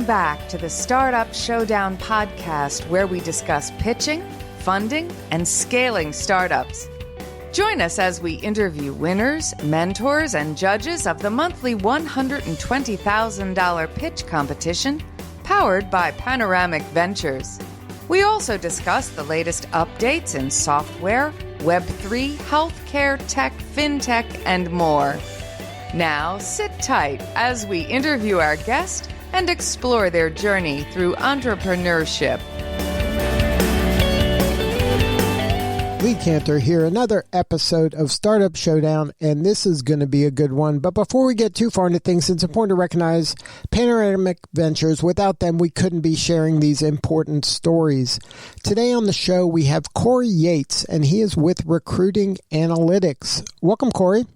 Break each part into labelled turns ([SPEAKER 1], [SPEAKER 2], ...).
[SPEAKER 1] Welcome back to the Startup Showdown podcast, where we discuss pitching, funding, and scaling startups. Join us as we interview winners, mentors, and judges of the monthly $120,000 pitch competition powered by Panoramic Ventures. We also discuss the latest updates in software, Web3, healthcare, tech, fintech, and more. Now, sit tight as we interview our guest and explore their journey through entrepreneurship.
[SPEAKER 2] Lee Cantor here, another episode of Startup Showdown, and this is going to be a good one. But before we get too far into things, it's important to recognize Panoramic Ventures. Without them, we couldn't be sharing these important stories. Today on the show, we have Cory Yates, and he is with Recruiting Analytics. Welcome, Cory.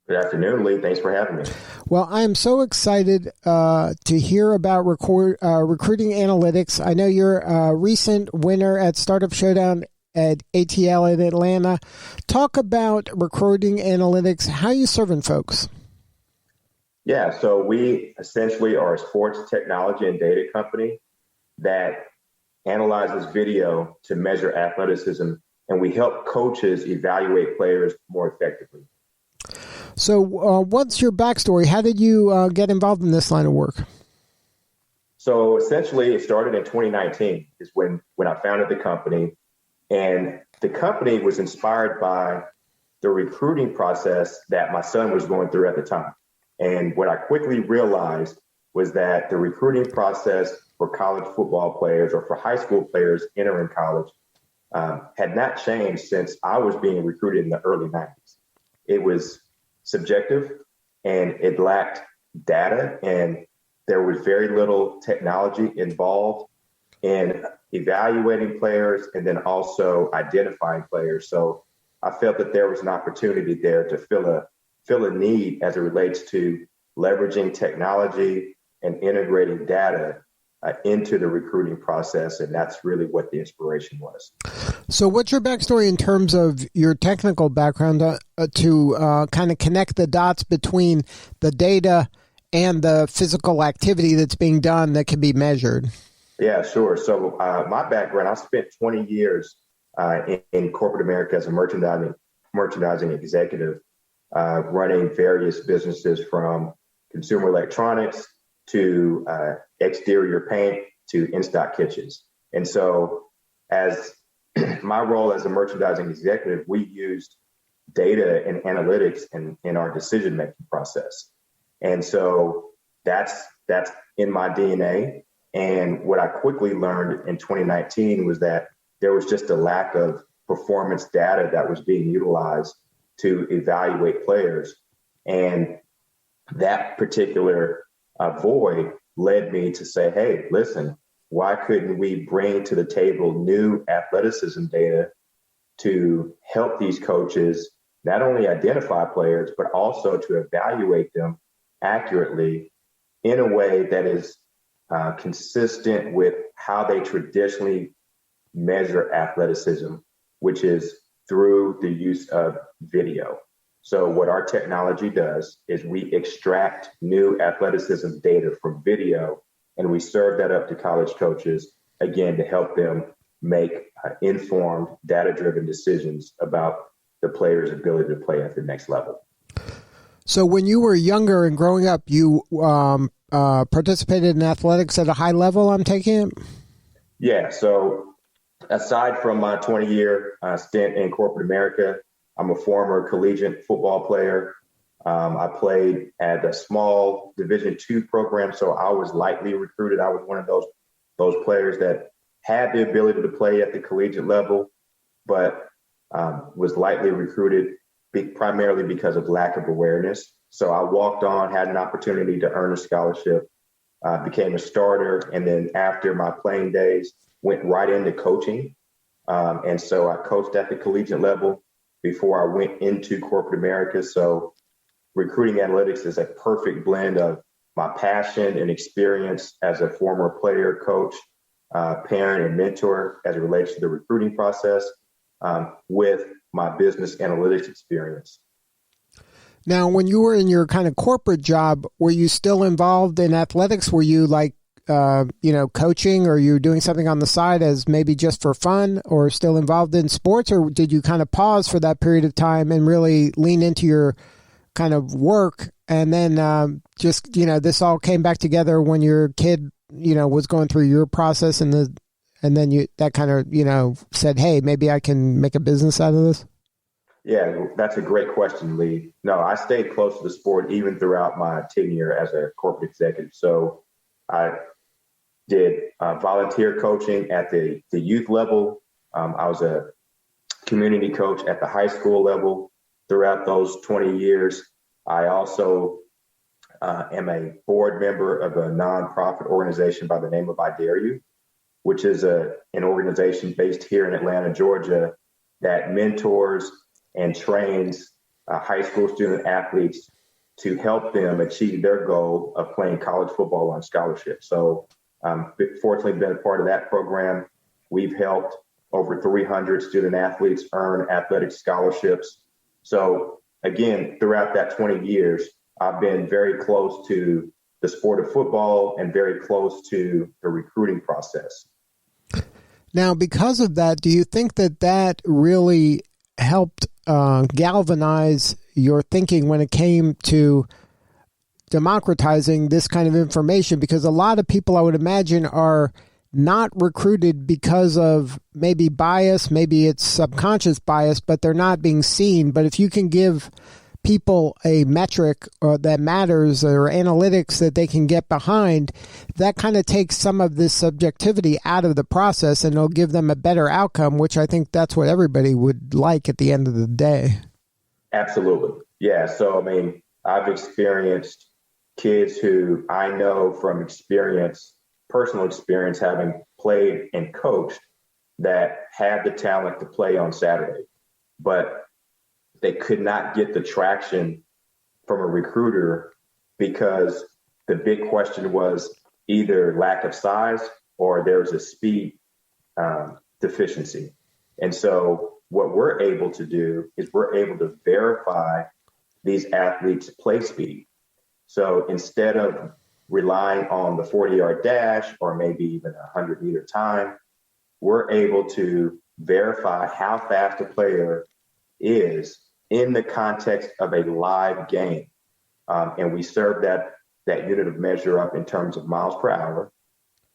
[SPEAKER 3] Good afternoon, Lee. Thanks for having me.
[SPEAKER 2] Well, I am so excited to hear about Recruiting Analytics. I know you're a recent winner at Startup Showdown at ATL in Atlanta. Talk about Recruiting Analytics. How are you serving folks?
[SPEAKER 3] Yeah, so we essentially are a sports technology and data company that analyzes video to measure athleticism, and we help coaches evaluate players more effectively.
[SPEAKER 2] So what's your backstory? How did you get involved in this line of work?
[SPEAKER 3] So essentially, it started in 2019 is when I founded the company. And the company was inspired by the recruiting process that my son was going through at the time. And what I quickly realized was that the recruiting process for college football players or for high school players entering college had not changed since I was being recruited in the early 90s. It was subjective and it lacked data, and there was very little technology involved in evaluating players and then also identifying players. So I felt that there was an opportunity there to fill a need as it relates to leveraging technology and integrating data into the recruiting process. And that's really what the inspiration was.
[SPEAKER 2] So what's your backstory in terms of your technical background to kind of connect the dots between the data and the physical activity that's being done that can be measured?
[SPEAKER 3] Yeah, sure. So my background, I spent 20 years in corporate America as a merchandising executive, running various businesses from consumer electronics to exterior paint to in-stock kitchens. And so as my role as a merchandising executive, we used data and analytics in our decision-making process. And so that's in my DNA. And what I quickly learned in 2019 was that there was just a lack of performance data that was being utilized to evaluate players. And that particular void led me to say, hey, listen, why couldn't we bring to the table new athleticism data to help these coaches not only identify players, but also to evaluate them accurately in a way that is consistent with how they traditionally measure athleticism, which is through the use of video. So what our technology does is we extract new athleticism data from video, and we serve that up to college coaches, again, to help them make informed, data-driven decisions about the player's ability to play at the next level.
[SPEAKER 2] So when you were younger and growing up, you participated in athletics at a high level, I'm taking it?
[SPEAKER 3] Yeah, so aside from my 20-year stint in corporate America, I'm a former collegiate football player. I played at a small Division II program, so I was lightly recruited. I was one of those players that had the ability to play at the collegiate level, but was lightly recruited primarily because of lack of awareness. So I walked on, had an opportunity to earn a scholarship, became a starter, and then after my playing days, went right into coaching. And so I coached at the collegiate level before I went into corporate America. So recruiting analytics is a perfect blend of my passion and experience as a former player, coach, parent, and mentor as it relates to the recruiting process with my business analytics experience.
[SPEAKER 2] Now, when you were in your kind of corporate job, were you still involved in athletics? Were you like, coaching, or you doing something on the side as maybe just for fun, or still involved in sports? Or did you kind of pause for that period of time and really lean into your kind of work? And then this all came back together when your kid, was going through your process and then you that kind of, said, hey, maybe I can make a business out of this?
[SPEAKER 3] Yeah, that's a great question, Lee. No, I stayed close to the sport even throughout my tenure as a corporate executive. So I did volunteer coaching at the youth level. I was a community coach at the high school level throughout those 20 years. I also am a board member of a nonprofit organization by the name of I Dare You, which is an organization based here in Atlanta, Georgia, that mentors and trains high school student athletes to help them achieve their goal of playing college football on scholarship. So fortunately been a part of that program. We've helped over 300 student athletes earn athletic scholarships. So again, throughout that 20 years, I've been very close to the sport of football and very close to the recruiting process.
[SPEAKER 2] Now, because of that, do you think that really helped galvanize your thinking when it came to democratizing this kind of information? Because a lot of people, I would imagine, are not recruited because of maybe bias, maybe it's subconscious bias, but they're not being seen. But if you can give people a metric that matters or analytics that they can get behind, that kind of takes some of this subjectivity out of the process, and it'll give them a better outcome, which I think that's what everybody would like at the end of the day.
[SPEAKER 3] Absolutely. Yeah. So, I've experienced kids who I know from personal experience, having played and coached, that had the talent to play on Saturday, but they could not get the traction from a recruiter because the big question was either lack of size or there was a speed deficiency. And so what we're able to do is we're able to verify these athletes' play speed. So instead of relying on the 40-yard dash or maybe even a 100-meter time, we're able to verify how fast a player is in the context of a live game. And we serve that unit of measure up in terms of miles per hour.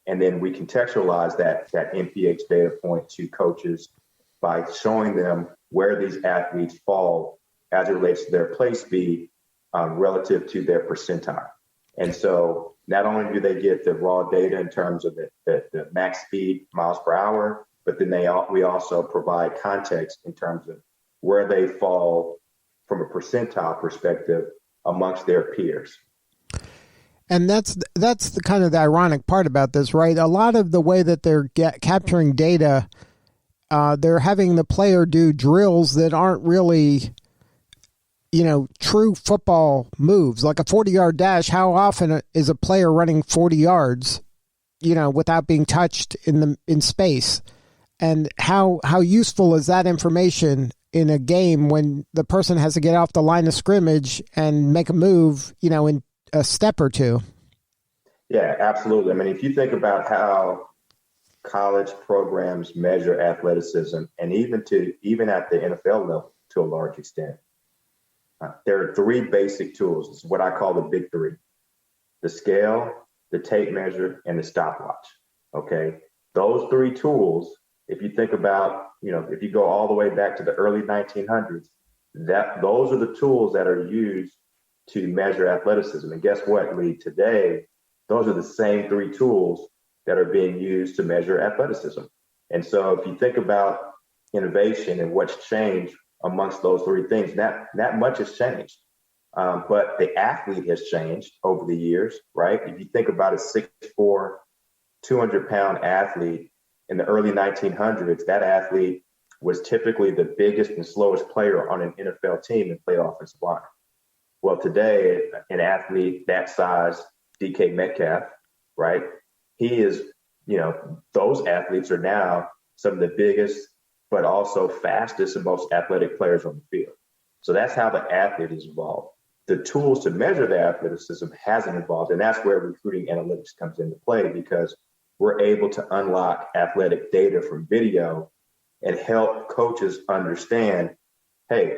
[SPEAKER 3] And then we contextualize that MPH data point to coaches by showing them where these athletes fall as it relates to their play speed relative to their percentile. And so not only do they get the raw data in terms of the max speed, miles per hour, but then we also provide context in terms of where they fall from a percentile perspective amongst their peers.
[SPEAKER 2] And that's the kind of the ironic part about this, right? A lot of the way that they're capturing data, they're having the player do drills that aren't really, true football moves. Like a 40-yard dash, how often is a player running 40 yards, without being touched in space? And how useful is that information in a game when the person has to get off the line of scrimmage and make a move, in a step or two?
[SPEAKER 3] Yeah, absolutely. If you think about how college programs measure athleticism, and even at the NFL level to a large extent, there are three basic tools. It's what I call the big three: the scale, the tape measure, and the stopwatch. Okay, those three tools. If you think about, if you go all the way back to the early 1900s, those are the tools that are used to measure athleticism. And guess what, Lee? Today, those are the same three tools that are being used to measure athleticism. And so if you think about innovation and what's changed amongst those three things, not much has changed. But the athlete has changed over the years, right? If you think about a 6'4", 200-pound athlete, in the early 1900s, that athlete was typically the biggest and slowest player on an NFL team and played offensive line. Well, today, an athlete that size, DK Metcalf, right? He is, those athletes are now some of the biggest, but also fastest and most athletic players on the field. So that's how the athlete has evolved. the tools to measure the athleticism hasn't evolved. And that's where recruiting analytics comes into play, because we're able to unlock athletic data from video and help coaches understand, hey,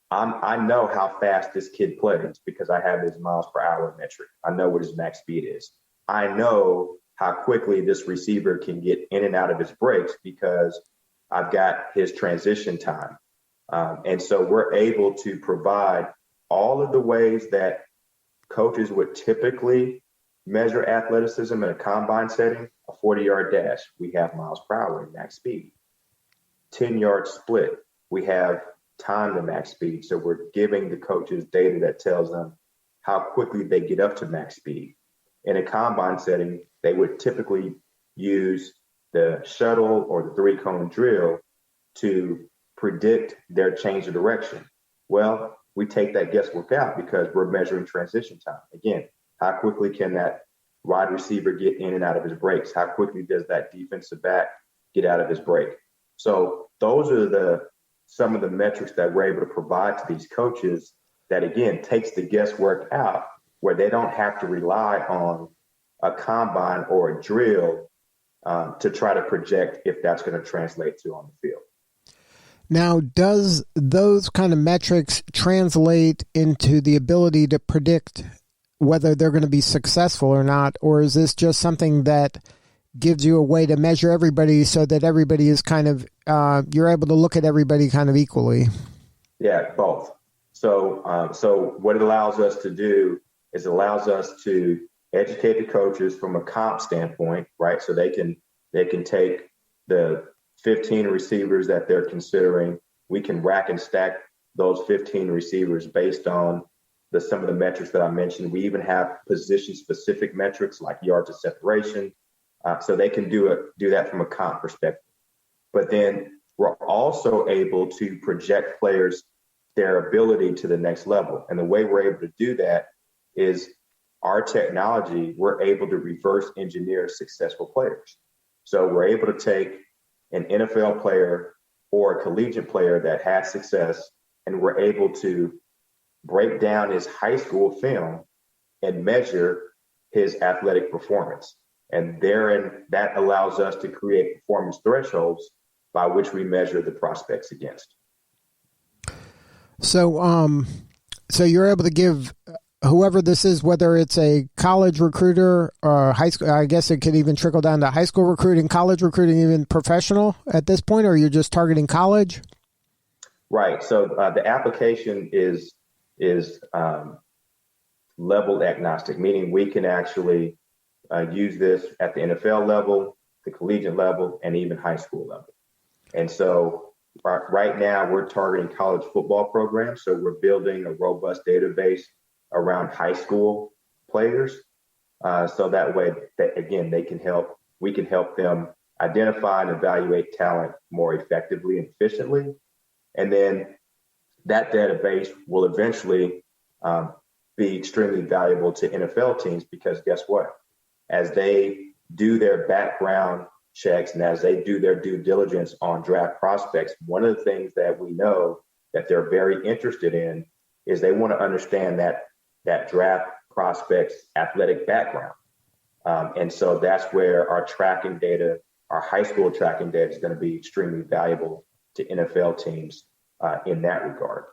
[SPEAKER 3] I know how fast this kid plays because I have his miles per hour metric. I know what his max speed is. I know how quickly this receiver can get in and out of his breaks because I've got his transition time. And so we're able to provide all of the ways that coaches would typically measure athleticism in a combine setting. A 40-yard dash, we have miles per hour and max speed. 10-yard split, we have time to max speed. So we're giving the coaches data that tells them how quickly they get up to max speed. In a combine setting, they would typically use the shuttle or the 3-cone drill to predict their change of direction. Well, we take that guesswork out because we're measuring transition time. Again, how quickly can that wide receiver get in and out of his breaks? How quickly does that defensive back get out of his break? So those are some of the metrics that we're able to provide to these coaches that, again, takes the guesswork out, where they don't have to rely on a combine or a drill to try to project if that's going to translate to on the field.
[SPEAKER 2] Now, does those kind of metrics translate into the ability to predict whether they're going to be successful or not? Or is this just something that gives you a way to measure everybody so that everybody is kind of, you're able to look at everybody kind of equally?
[SPEAKER 3] Yeah, both. So what it allows us to do is it allows us to educate the coaches from a comp standpoint, right? So they can take the 15 receivers that they're considering. We can rack and stack those 15 receivers based on some of the metrics that I mentioned. We even have position-specific metrics like yards of separation. So they can do that from a comp perspective. But then we're also able to project players, their ability to the next level. And the way we're able to do that is our technology, we're able to reverse engineer successful players. So we're able to take an NFL player or a collegiate player that had success, and we're able to break down his high school film and measure his athletic performance. And therein, that allows us to create performance thresholds by which we measure the prospects against.
[SPEAKER 2] So, so you're able to give whoever this is, whether it's a college recruiter or high school, I guess it could even trickle down to high school recruiting, college recruiting, even professional at this point, or you're just targeting college?
[SPEAKER 3] Right. So the application is level agnostic, meaning we can actually use this at the NFL level, the collegiate level, and even high school level. And so right now we're targeting college football programs. So we're building a robust database around high school players. So that way, we can help them identify and evaluate talent more effectively and efficiently. And then that database will eventually be extremely valuable to NFL teams, because guess what? As they do their background checks and as they do their due diligence on draft prospects, one of the things that we know that they're very interested in is they want to understand that draft prospect's athletic background. And so that's where our tracking data, our high school tracking data, is going to be extremely valuable to NFL teams in that regard.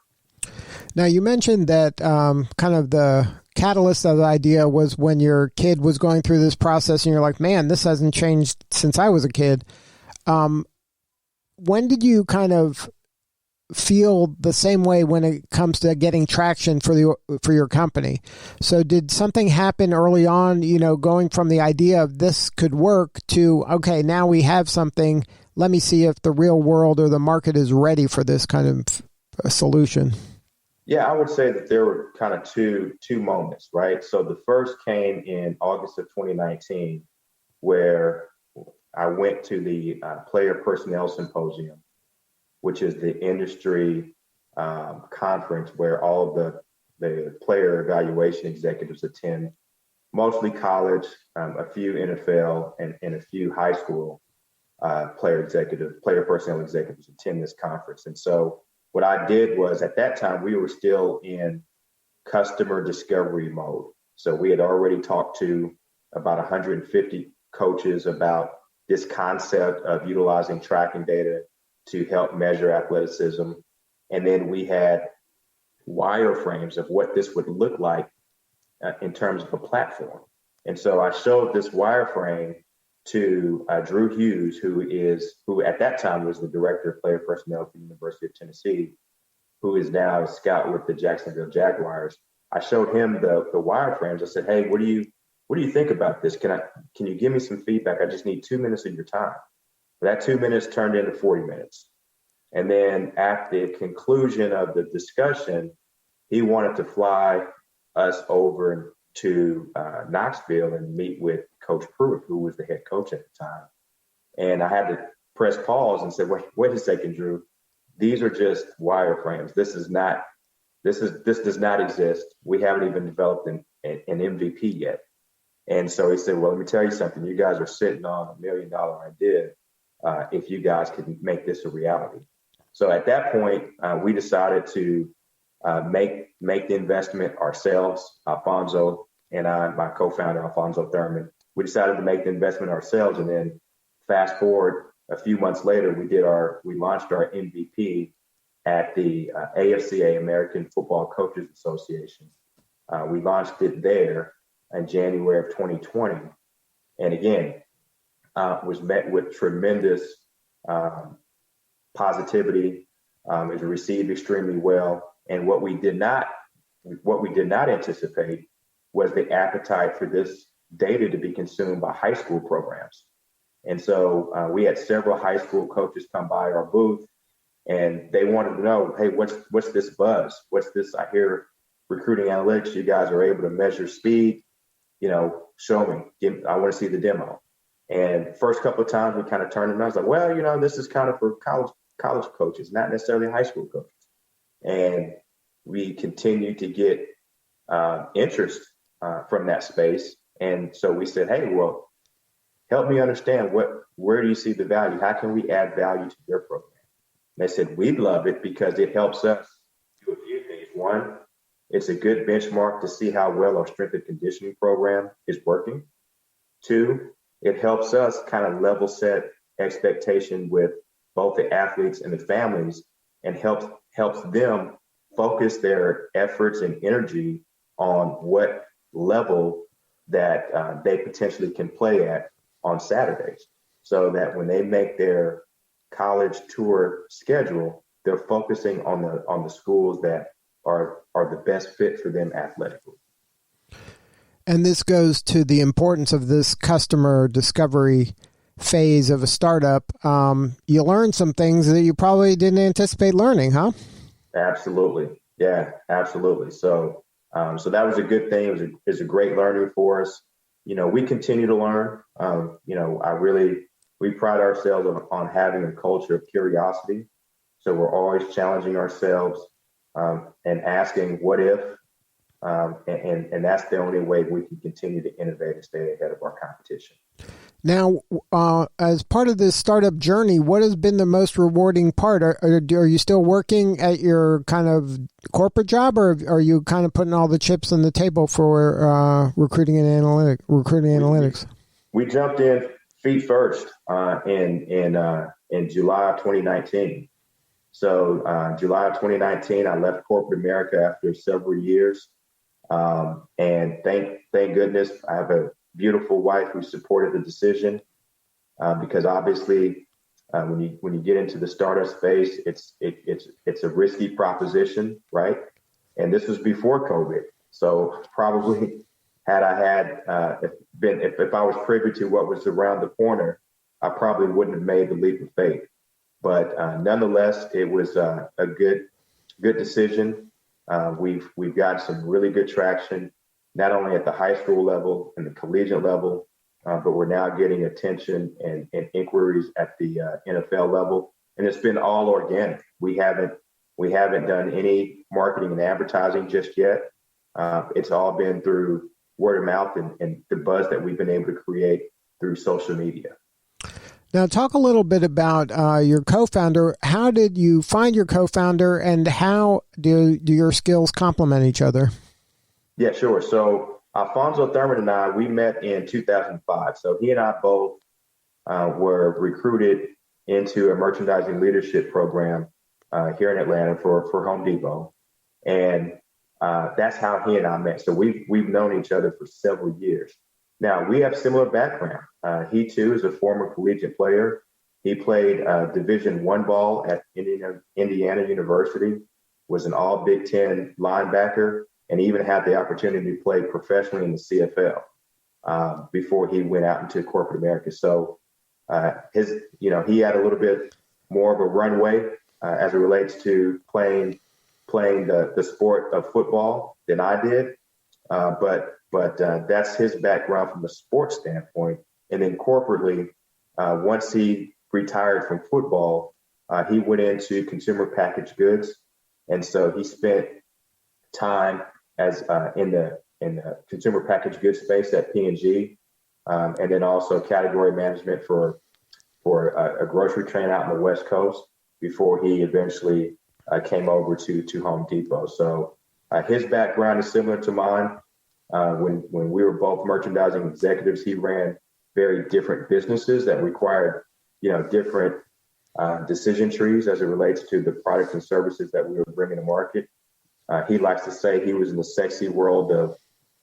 [SPEAKER 2] Now, you mentioned that kind of the catalyst of the idea was when your kid was going through this process and you're like, man, this hasn't changed since I was a kid. When did you kind of feel the same way when it comes to getting traction for your company? So did something happen early on, going from the idea of this could work to, okay, now we have something, let me see if the real world or the market is ready for this kind of a solution?
[SPEAKER 3] Yeah, I would say that there were kind of two moments, right? So the first came in August of 2019, where I went to the Player Personnel Symposium, which is the industry conference where all of the player evaluation executives attend, mostly college, a few NFL, and a few high school player personnel executives attend this conference. And so what I did was, at that time, we were still in customer discovery mode. So we had already talked to about 150 coaches about this concept of utilizing tracking data to help measure athleticism. And then we had wireframes of what this would look like in terms of a platform. And so I showed this wireframe to Drew Hughes, who at that time was the director of player personnel for the University of Tennessee, who is now a scout with the Jacksonville Jaguars. I showed him the wireframes. I said, "Hey, what do you think about this? Can you give me some feedback? I just need 2 minutes of your time." That 2 minutes turned into 40 minutes. And then at the conclusion of the discussion, he wanted to fly us over to Knoxville and meet with Coach Pruitt, who was the head coach at the time. And I had to press pause and say, wait a second, Drew. These are just wireframes. This does not exist. We haven't even developed an MVP yet. And so he said, well, let me tell you something. You guys are sitting on $1 million idea if you guys can make this a reality. So at that point, we decided to make the investment ourselves. Alfonso and I, my co-founder, Alfonso Thurman, we decided to make the investment ourselves. And then fast forward a few months later, we launched our MVP at the AFCA, American Football Coaches Association. We launched it there in January of 2020. And again, was met with tremendous positivity. It was received extremely well. And what we did not anticipate was the appetite for this data to be consumed by high school programs. And so we had several high school coaches come by our booth, and they wanted to know, hey, what's this buzz? What's this? I hear recruiting analytics. You guys are able to measure speed. Show me. I want to see the demo. And first couple of times we kind of turned it around. I was like, well, this is kind of for college coaches, not necessarily high school coaches. And we continue to get interest from that space. And so we said, hey, well, help me understand where do you see the value? How can we add value to your program? And they said, we love it because it helps us do a few things. One, it's a good benchmark to see how well our strength and conditioning program is working. Two, it helps us kind of level set expectation with both the athletes and the families, and helps them focus their efforts and energy on what level that they potentially can play at on Saturdays, so that when they make their college tour schedule, they're focusing on the schools that are the best fit for them athletically.
[SPEAKER 2] And this goes to the importance of this customer discovery phase of a startup. You learn some things that you probably didn't anticipate learning, huh? Absolutely.
[SPEAKER 3] Yeah, absolutely. So that was a good thing. It was a great learning for us. We continue to learn. We pride ourselves on having a culture of curiosity. So we're always challenging ourselves and asking what if, and that's the only way we can continue to innovate and stay ahead of our competition.
[SPEAKER 2] Now, as part of this startup journey, what has been the most rewarding part? Are you still working at your kind of corporate job, or are you kind of putting all the chips on the table for recruiting analytics?
[SPEAKER 3] We jumped in feet first in July of 2019. So July of 2019, I left corporate America after several years, and thank goodness I have a beautiful wife who supported the decision, because obviously when you get into the startup space, it's a risky proposition, right? And this was before COVID, so probably had I had if I was privy to what was around the corner, I probably wouldn't have made the leap of faith. But nonetheless, it was a good decision. We've got some really good traction, not only at the high school level and the collegiate level, but we're now getting attention and inquiries at the NFL level. And it's been all organic. We haven't done any marketing and advertising just yet. It's all been through word of mouth and the buzz that we've been able to create through social media.
[SPEAKER 2] Now, talk a little bit about your co-founder. How did you find your co-founder, and how do your skills complement each other?
[SPEAKER 3] Yeah, sure. So Alfonso Thurman and I, we met in 2005. So he and I both were recruited into a merchandising leadership program here in Atlanta for Home Depot, and that's how he and I met. So we've known each other for several years. Now we have similar background. He too is a former collegiate player. He played Division I ball at Indiana University, was an All Big Ten linebacker, and even had the opportunity to play professionally in the CFL before he went out into corporate America. So he had a little bit more of a runway as it relates to playing the sport of football than I did. But that's his background from a sports standpoint. And then corporately, once he retired from football, he went into consumer packaged goods. And so he spent time as in the consumer packaged goods space at P&G, and then also category management for a grocery chain out in the West Coast before he eventually came over to Home Depot. So his background is similar to mine. When we were both merchandising executives, he ran very different businesses that required different decision trees as it relates to the products and services that we were bringing to market. He likes to say he was in the sexy world of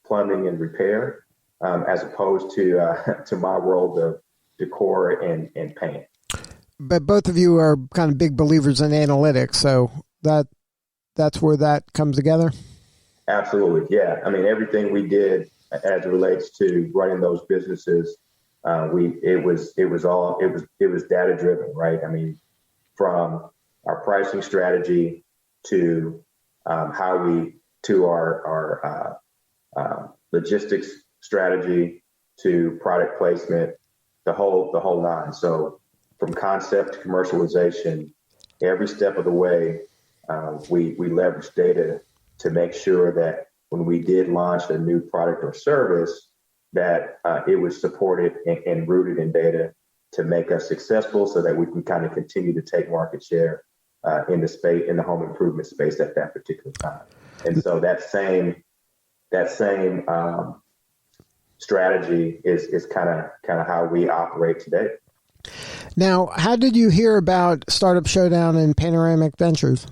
[SPEAKER 3] plumbing and repair, as opposed to my world of decor and paint.
[SPEAKER 2] But both of you are kind of big believers in analytics, so that's where that comes together.
[SPEAKER 3] Absolutely, yeah. I mean, everything we did as it relates to running those businesses, it was data driven, right? I mean, from our pricing strategy to our logistics strategy to product placement, the whole nine. So from concept to commercialization, every step of the way, we leverage data to make sure that when we did launch a new product or service, that it was supported and rooted in data to make us successful, so that we can kind of continue to take market share in the home improvement space at that particular time. And so that same strategy is kind of how we operate today.
[SPEAKER 2] Now, how did you hear about Startup Showdown and Panoramic Ventures?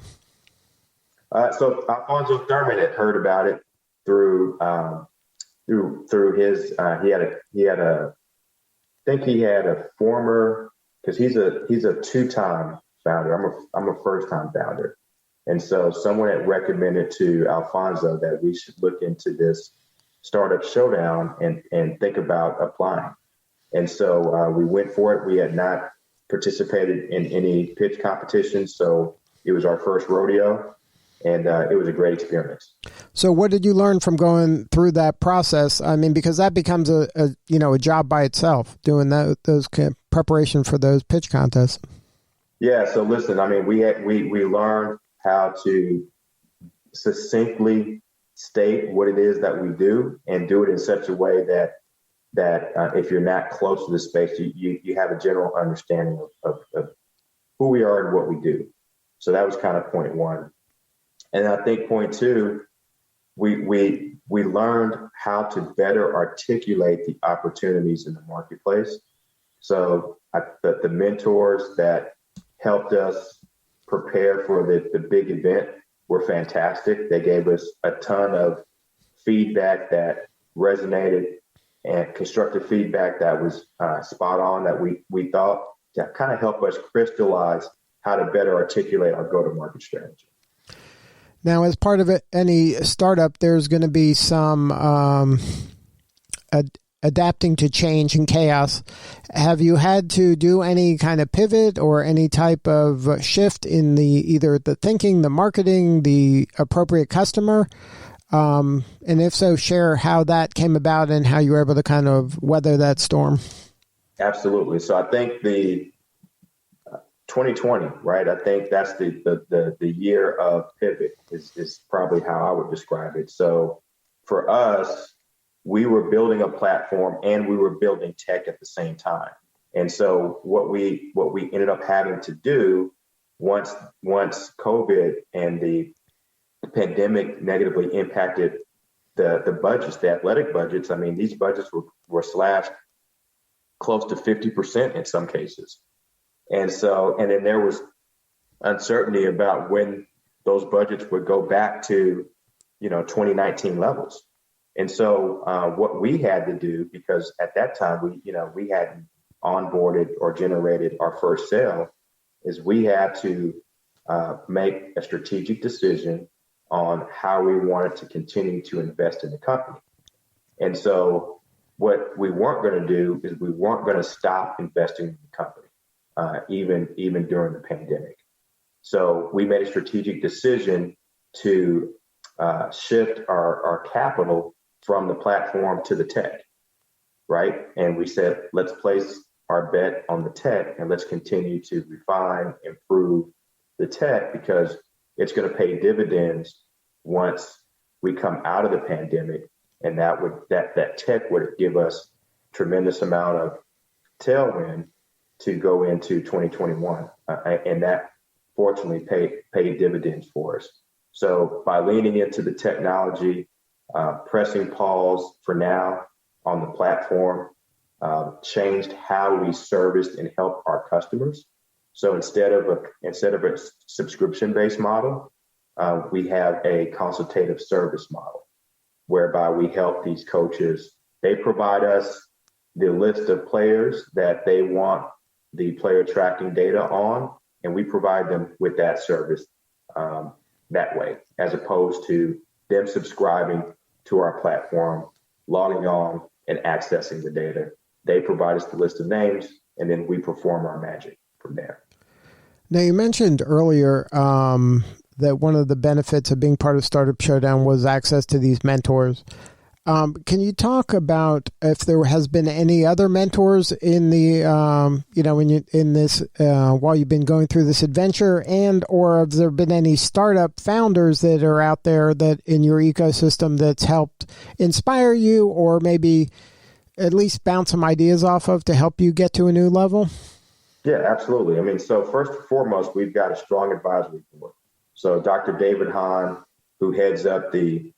[SPEAKER 3] So Alfonso Thurman had heard about it through his he had a former, because he's a two-time founder. I'm a first-time founder, and so someone had recommended to Alfonso that we should look into this Startup Showdown and think about applying. And so we went for it. We had not participated in any pitch competitions, so it was our first rodeo, and it was a great experience.
[SPEAKER 2] So what did you learn from going through that process? I mean, because that becomes a job by itself, doing those preparation for those pitch contests.
[SPEAKER 3] Yeah. So listen, I mean, we learned how to succinctly state what it is that we do and do it in such a way that if you're not close to the space, you have a general understanding of who we are and what we do. So that was kind of point one. And I think point two, we learned how to better articulate the opportunities in the marketplace. So the mentors that helped us prepare for the big event were fantastic. They gave us a ton of feedback that resonated and constructive feedback that was spot on, that we thought to kind of help us crystallize how to better articulate our go-to-market strategy.
[SPEAKER 2] Now, as part of any startup, there's going to be some adapting to change and chaos. Have you had to do any kind of pivot or any type of shift in either the thinking, the marketing, the appropriate customer? And if so, share how that came about and how you were able to kind of weather that storm.
[SPEAKER 3] Absolutely. So I think the 2020, right? I think that's the year of pivot is probably how I would describe it. So for us, we were building a platform and we were building tech at the same time. And so what we ended up having to do once COVID and the pandemic negatively impacted the budgets, the athletic budgets, I mean, these budgets were slashed close to 50% in some cases. And then there was uncertainty about when those budgets would go back to, 2019 levels. And so what we had to do, because at that time we hadn't onboarded or generated our first sale, is we had to make a strategic decision on how we wanted to continue to invest in the company. And so what we weren't going to do is we weren't going to stop investing in the company, even during the pandemic. So we made a strategic decision to shift our capital from the platform to the tech, right? And we said, let's place our bet on the tech and let's continue to refine, improve the tech, because it's going to pay dividends once we come out of the pandemic. And that tech would give us tremendous amount of tailwind to go into 2021. And that fortunately paid dividends for us. So by leaning into the technology, pressing pause for now on the platform, changed how we serviced and helped our customers. So instead of a subscription-based model, we have a consultative service model, whereby we help these coaches. They provide us the list of players that they want the player tracking data on, and we provide them with that service that way, as opposed to them subscribing to our platform, logging on, and accessing the data. They provide us the list of names, and then we perform our magic from there.
[SPEAKER 2] Now, you mentioned earlier that one of the benefits of being part of Startup Showdown was access to these mentors. Can you talk about if there has been any other mentors in the, while you've been going through this adventure, or have there been any startup founders that are out there that in your ecosystem that's helped inspire you, or maybe at least bounce some ideas off of to help you get to a new level?
[SPEAKER 3] Yeah, absolutely. I mean, so first and foremost, we've got a strong advisory board. So Dr. David Hahn, who heads up the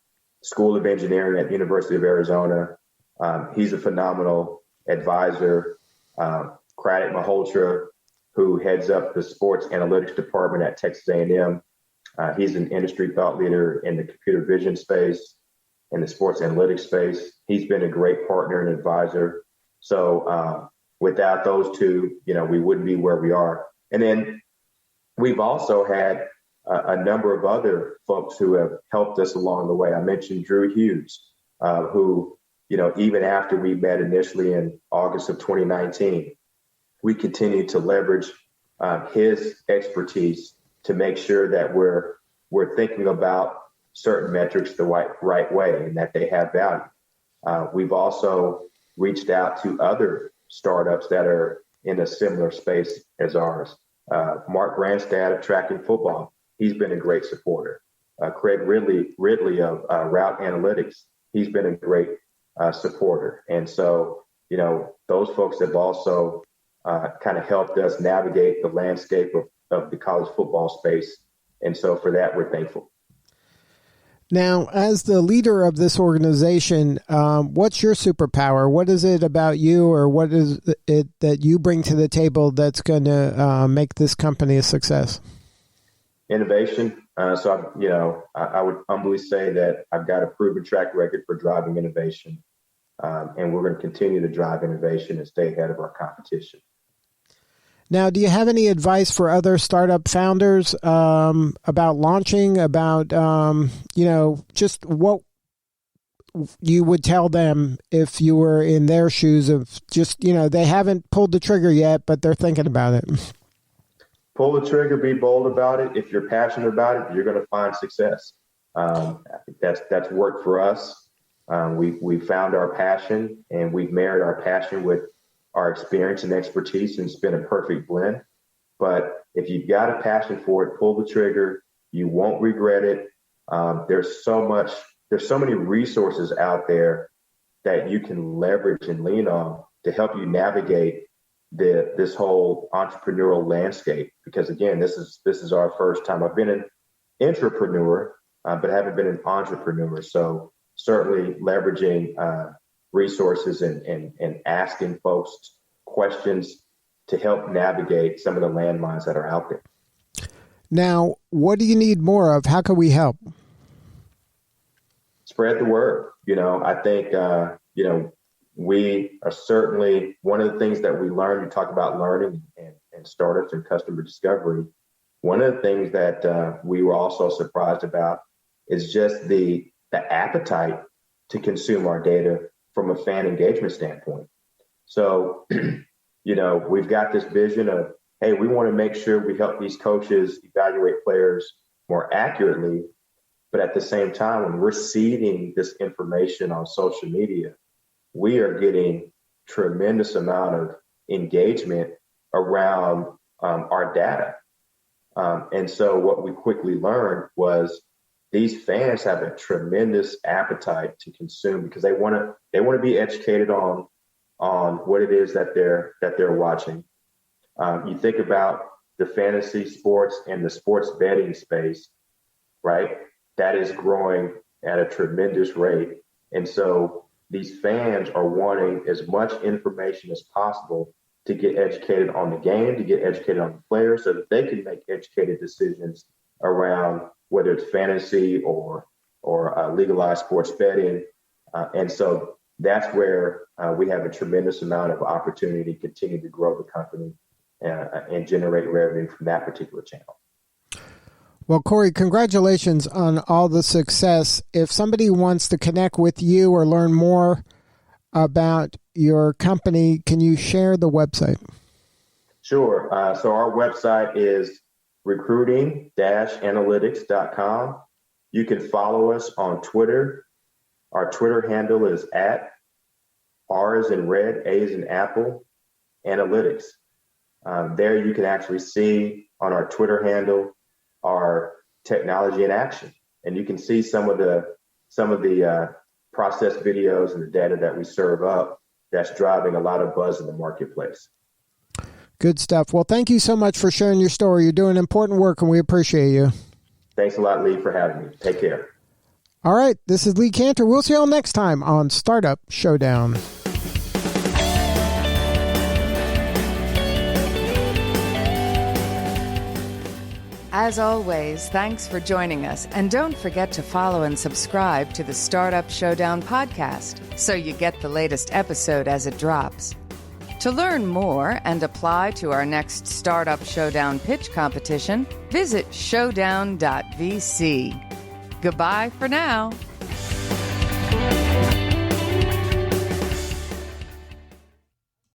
[SPEAKER 3] School of Engineering at University of Arizona, he's a phenomenal advisor. Craddock Malhotra, who heads up the sports analytics department at Texas A&M. He's an industry thought leader in the computer vision space, in the sports analytics space. He's been a great partner and advisor. So without those two, we wouldn't be where we are. And then we've also had a number of other folks who have helped us along the way. I mentioned Drew Hughes, who, even after we met initially in August of 2019, we continue to leverage his expertise to make sure that we're thinking about certain metrics the right way and that they have value. We've also reached out to other startups that are in a similar space as ours. Mark Grandstad of Track and Football, he's been a great supporter. Craig Ridley of Route Analytics, he's been a great supporter. And so, those folks have also kind of helped us navigate the landscape of the college football space. And so for that, we're thankful.
[SPEAKER 2] Now, as the leader of this organization, what's your superpower? What is it about you, or what is it that you bring to the table that's going to make this company a success?
[SPEAKER 3] Innovation. So, I would humbly say that I've got a proven track record for driving innovation, and we're going to continue to drive innovation and stay ahead of our competition.
[SPEAKER 2] Now, do you have any advice for other startup founders about launching, about, just what you would tell them if you were in their shoes of just, they haven't pulled the trigger yet, but they're thinking about it?
[SPEAKER 3] Pull the trigger, be bold about it. If you're passionate about it, you're going to find success. I think that's worked for us. We found our passion, and we've married our passion with our experience and expertise, and it's been a perfect blend. But if you've got a passion for it, pull the trigger. You won't regret it. There's so many resources out there that you can leverage and lean on to help you navigate this whole entrepreneurial landscape. Because again, this is our first time. I've been an entrepreneur, but haven't been an entrepreneur. So certainly leveraging resources and asking folks questions to help navigate some of the landmines that are out there.
[SPEAKER 2] Now, what do you need more of? How can we help?
[SPEAKER 3] Spread the word. I think, we are certainly, one of the things that we learned, you talk about learning and startups and customer discovery. One of the things that we were also surprised about is just the appetite to consume our data from a fan engagement standpoint. So, we've got this vision of, hey, we want to make sure we help these coaches evaluate players more accurately. But at the same time, when we're seeding this information on social media, we are getting tremendous amount of engagement around our data. And so what we quickly learned was these fans have a tremendous appetite to consume because they want to be educated on what it is that they're watching. You think about the fantasy sports and the sports betting space, right? That is growing at a tremendous rate. And so these fans are wanting as much information as possible to get educated on the game, to get educated on the players so that they can make educated decisions around whether it's fantasy or legalized sports betting. And so that's where we have a tremendous amount of opportunity to continue to grow the company and generate revenue from that particular channel.
[SPEAKER 2] Well, Cory, congratulations on all the success. If somebody wants to connect with you or learn more about your company, can you share the website?
[SPEAKER 3] Sure. So our website is recruiting-analytics.com. You can follow us on Twitter. Our Twitter handle is @R as in red, A as in apple, analytics. There you can actually see on our Twitter handle our technology in action, and you can see some of the process videos and the data that we serve up that's driving a lot of buzz in the marketplace.
[SPEAKER 2] Good stuff. Well, thank you so much for sharing your story. You're doing important work, and we appreciate you.
[SPEAKER 3] Thanks a lot, Lee, for having me. Take care.
[SPEAKER 2] All right, this is Lee Cantor. We'll see you all next time on Startup Showdown.
[SPEAKER 1] As always, thanks for joining us, and don't forget to follow and subscribe to the Startup Showdown podcast so you get the latest episode as it drops. To learn more and apply to our next Startup Showdown pitch competition, visit showdown.vc. Goodbye for now.